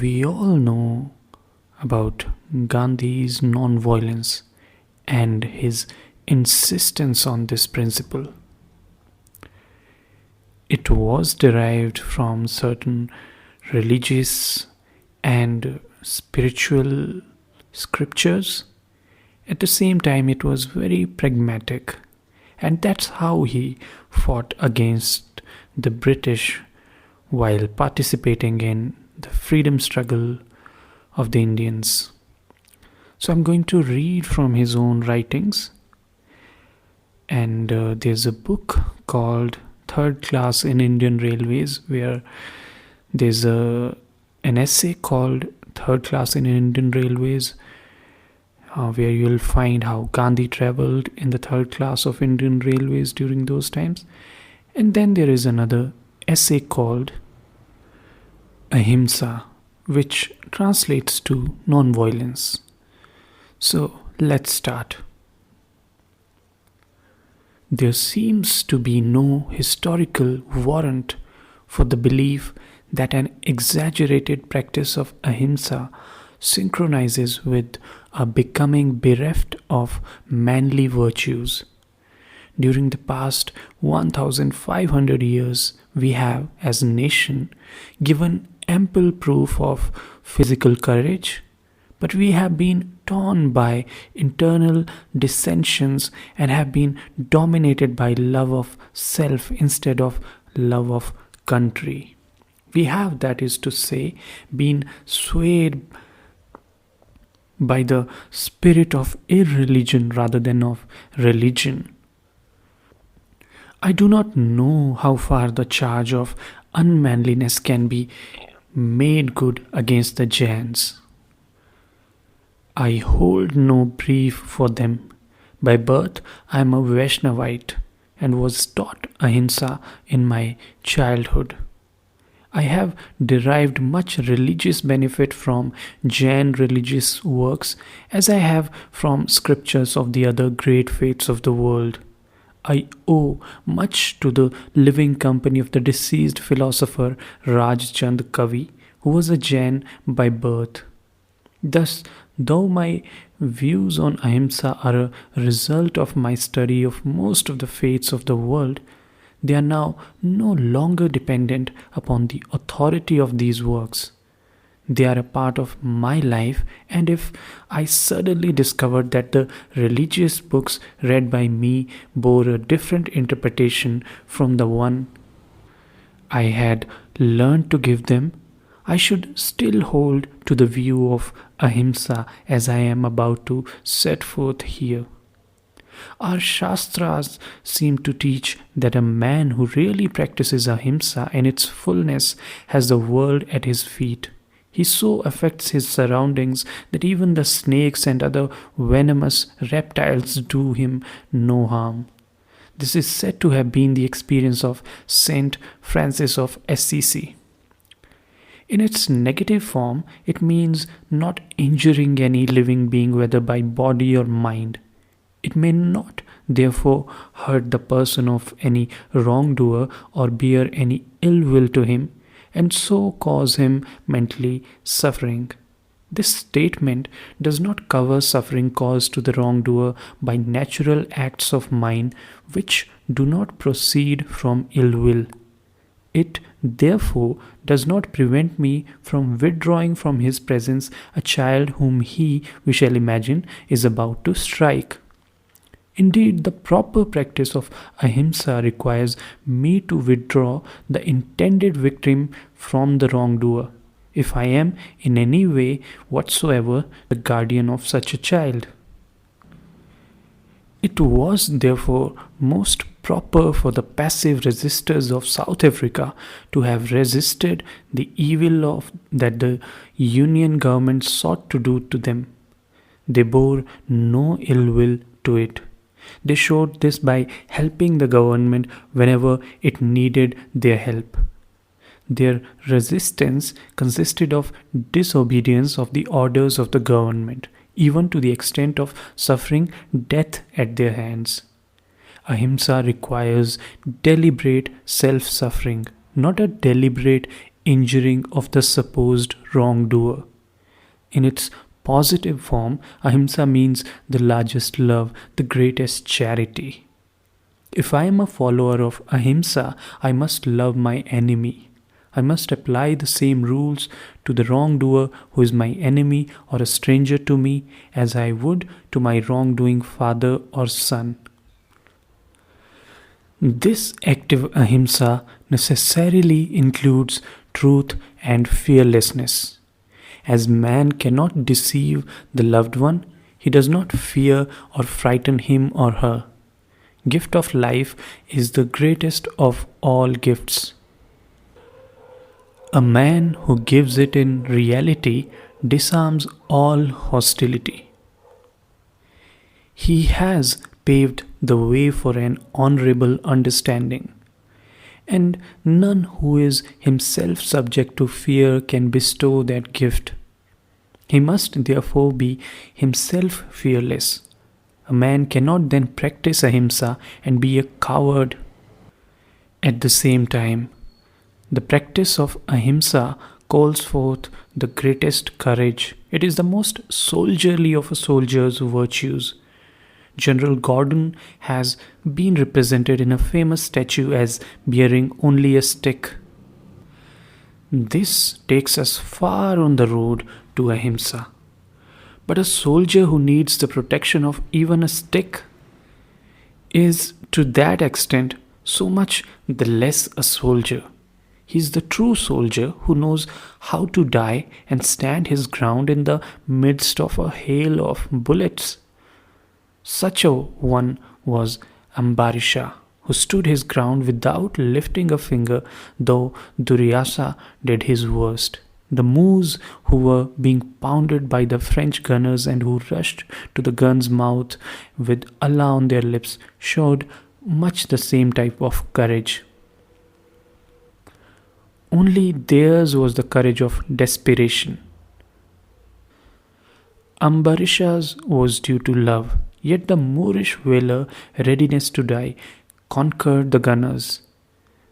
We all know about Gandhi's non-violence and his insistence on this principle. It was derived from certain religious and spiritual scriptures. At the same time, it was very pragmatic, and that's how he fought against the British while participating in the freedom struggle of the Indians. So I'm going to read from his own writings, and there's a book called Third Class in Indian Railways where there's an essay called Third Class in Indian Railways where you'll find how Gandhi traveled in the third class of Indian Railways during those times. And then there is another essay called Ahimsa, which translates to non-violence. So let's start. There seems to be no historical warrant for the belief that an exaggerated practice of ahimsa synchronizes with a becoming bereft of manly virtues. During the past 1500 years, we have, as a nation, given ample proof of physical courage, but we have been torn by internal dissensions and have been dominated by love of self instead of love of country. We have, that is to say, been swayed by the spirit of irreligion rather than of religion. I do not know how far the charge of unmanliness can be made good against the Jains. I hold no brief for them. By birth, I am a Vaishnavite and was taught ahimsa in my childhood. I have derived much religious benefit from Jain religious works as I have from scriptures of the other great faiths of the world. I owe much to the living company of the deceased philosopher Rajchand Kavi, who was a Jain by birth. Thus, though my views on ahimsa are a result of my study of most of the faiths of the world, they are now no longer dependent upon the authority of these works. They are a part of my life, and if I suddenly discovered that the religious books read by me bore a different interpretation from the one I had learned to give them, I should still hold to the view of ahimsa as I am about to set forth here. Our Shastras seem to teach that a man who really practices ahimsa in its fullness has the world at his feet. He so affects his surroundings that even the snakes and other venomous reptiles do him no harm. This is said to have been the experience of Saint Francis of Assisi. In its negative form, it means not injuring any living being, whether by body or mind. It may not, therefore, hurt the person of any wrongdoer or bear any ill will to him, and so cause him mentally suffering. This statement does not cover suffering caused to the wrongdoer by natural acts of mind which do not proceed from ill will. It, therefore, does not prevent me from withdrawing from his presence a child whom he, we shall imagine, is about to strike. Indeed, the proper practice of ahimsa requires me to withdraw the intended victim from the wrongdoer, if I am in any way whatsoever the guardian of such a child. It was therefore most proper for the passive resistors of South Africa to have resisted the evil of that the Union government sought to do to them. They bore no ill will to it. They showed this by helping the government whenever it needed their help. Their resistance consisted of disobedience of the orders of the government, even to the extent of suffering death at their hands. Ahimsa requires deliberate self-suffering, not a deliberate injuring of the supposed wrongdoer. In its positive form, ahimsa means the largest love, the greatest charity. If I am a follower of ahimsa, I must love my enemy. I must apply the same rules to the wrongdoer who is my enemy or a stranger to me as I would to my wrongdoing father or son. This active ahimsa necessarily includes truth and fearlessness. As man cannot deceive the loved one, he does not fear or frighten him or her. Gift of life is the greatest of all gifts. A man who gives it in reality disarms all hostility. He has paved the way for an honorable understanding, and none who is himself subject to fear can bestow that gift. He must therefore be himself fearless. A man cannot then practice ahimsa and be a coward. At the same time, the practice of ahimsa calls forth the greatest courage. It is the most soldierly of a soldier's virtues. General Gordon has been represented in a famous statue as bearing only a stick. This takes us far on the road to ahimsa. But a soldier who needs the protection of even a stick is, to that extent, so much the less a soldier. He is the true soldier who knows how to die and stand his ground in the midst of a hail of bullets. Such a one was Ambarisha, who stood his ground without lifting a finger, though Duryasa did his worst. The Moors who were being pounded by the French gunners and who rushed to the gun's mouth with Allah on their lips showed much the same type of courage. Only theirs was the courage of desperation. Ambarisha's was due to love, yet the Moorish valor, readiness to die, conquered the gunners.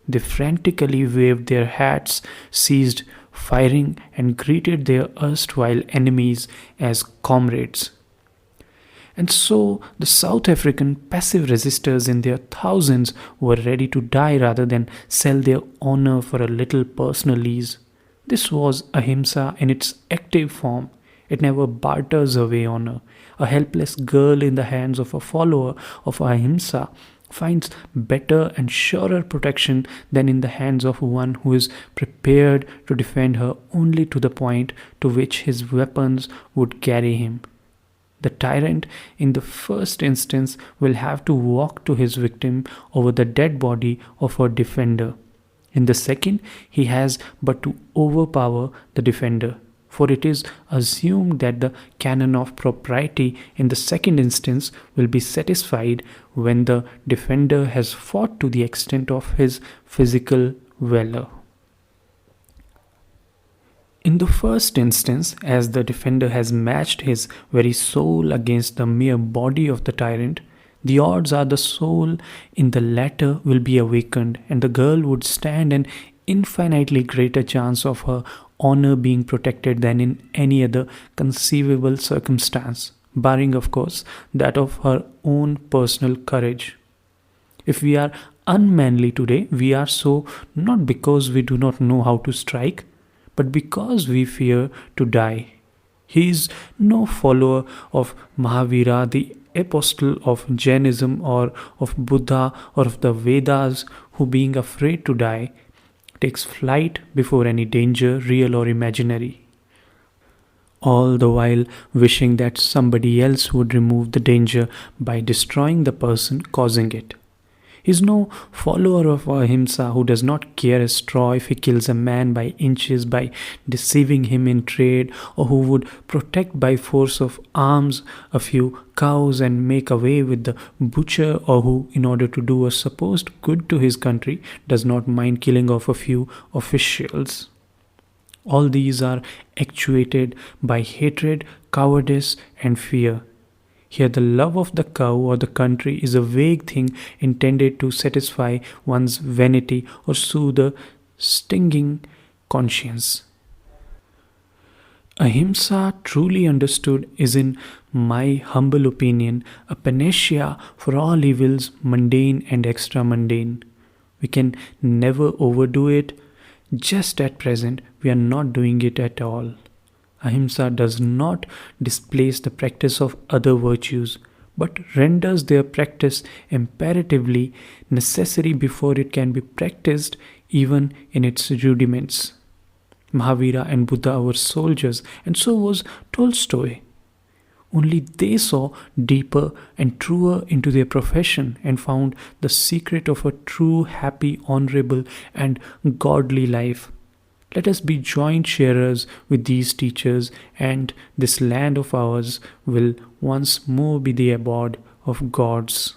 They frantically waved their hats, ceased firing, and greeted their erstwhile enemies as comrades. And so the South African passive resistors in their thousands were ready to die rather than sell their honor for a little personal ease. This was ahimsa in its active form. It never barters away honor. A helpless girl in the hands of a follower of ahimsa finds better and surer protection than in the hands of one who is prepared to defend her only to the point to which his weapons would carry him. The tyrant, in the first instance, will have to walk to his victim over the dead body of her defender. In the second, he has but to overpower the defender, for it is assumed that the canon of propriety in the second instance will be satisfied when the defender has fought to the extent of his physical valor. In the first instance, as the defender has matched his very soul against the mere body of the tyrant, the odds are the soul in the latter will be awakened, and the girl would stand an infinitely greater chance of her honor being protected than in any other conceivable circumstance, barring, of course, that of her own personal courage. If we are unmanly today, we are so not because we do not know how to strike, but because we fear to die. He is no follower of Mahavira, the apostle of Jainism, or of Buddha, or of the Vedas, who, being afraid to die, takes flight before any danger, real or imaginary, all the while wishing that somebody else would remove the danger by destroying the person causing it. He is no follower of Ahimsa who does not care a straw if he kills a man by inches by deceiving him in trade, or who would protect by force of arms a few cows and make away with the butcher, or who, in order to do a supposed good to his country, does not mind killing off a few officials. All these are actuated by hatred, cowardice, and fear. Here the love of the cow or the country is a vague thing intended to satisfy one's vanity or soothe a stinging conscience. Ahimsa, truly understood, is, in my humble opinion, a panacea for all evils, mundane and extra mundane. We can never overdo it. Just at present, we are not doing it at all. Ahimsa does not displace the practice of other virtues, but renders their practice imperatively necessary before it can be practiced even in its rudiments. Mahavira and Buddha were soldiers, and so was Tolstoy. Only they saw deeper and truer into their profession and found the secret of a true, happy, honorable, and godly life. Let us be joint sharers with these teachers, and this land of ours will once more be the abode of gods.